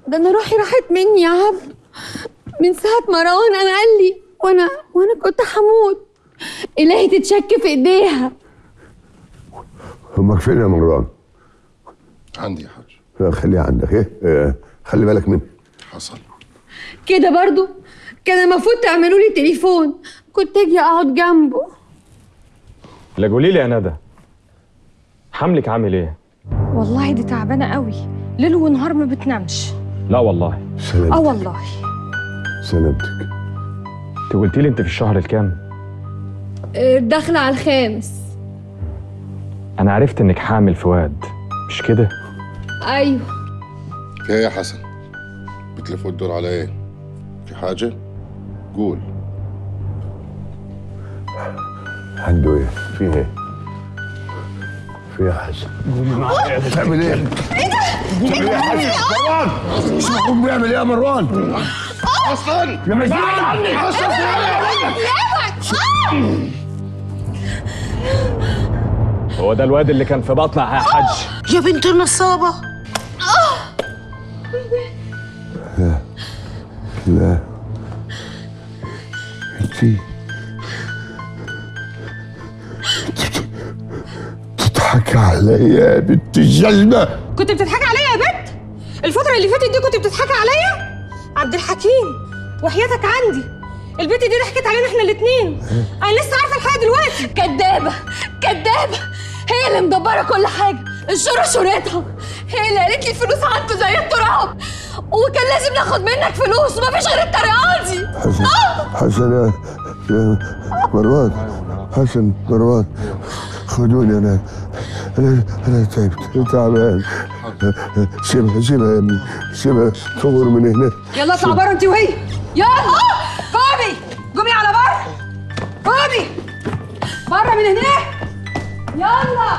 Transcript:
ده انا روحي راحت مني يا عبد من ساعة مروان. انا قال لي وانا كنت هموت. الهي تتشك في ايديها. امك فين يا مروان؟ عندي يا حاج. لا خليها عندك. ايه خلي بالك مني. حصل كده برضو كان المفروض تعملوا لي تليفون، كنت اجي اقعد جنبه. لا قولي لي يا ندى، حملك عامل ايه؟ والله دي تعبانه قوي، ليل ونهار ما بتنامش. لا والله. سلامتك. والله. سلامتك. انت قلتي لي انت في الشهر الكام؟ داخله على الخامس. انا عرفت انك حامل فؤاد، مش كده؟ ايوه. في ايه يا حسن؟ بتلف وتدور على ايه؟ في حاجه؟ قول. عنده ايه؟ في ايه؟ في ايه يا حسن؟ قولي معايا بتعمل ايه؟ ايه ده؟ بتعمل ايه يا حسن؟ مروان! مش معقول بيعمل ايه يا مروان؟ اصلا يا مجنون عني! هو ده الواد اللي كان في بطنها يا حاج؟ يا بنت النصابة. لا انتي بتضحكي عليا يا بنت الجلمة. كنت بتضحكي عليا يا بنت؟ الفترة اللي فاتت دي كنت بتضحكي عليا؟ عبد الحكيم وحياتك عندي، البنت دي ضحكت علينا احنا الاتنين. انا لسه عارفة الحاجة دلوقتي. كدابة كدابة، هي اللي مدبرة كل حاجة، الشورى شورتها، هي اللي قالت لي الفلوس عنده زي التراب، وكان لازم ناخد منك فلوس ومفيش غير الطريقة دي. حسن يا مروان، حسن مروان خدوني. انا تعبت تعبان. سيبها يا ابني، سيبها تغور من هنا. يلا اطلع بره انت وهي، يلا قومي على بره، قومي بره من هناك، يلا.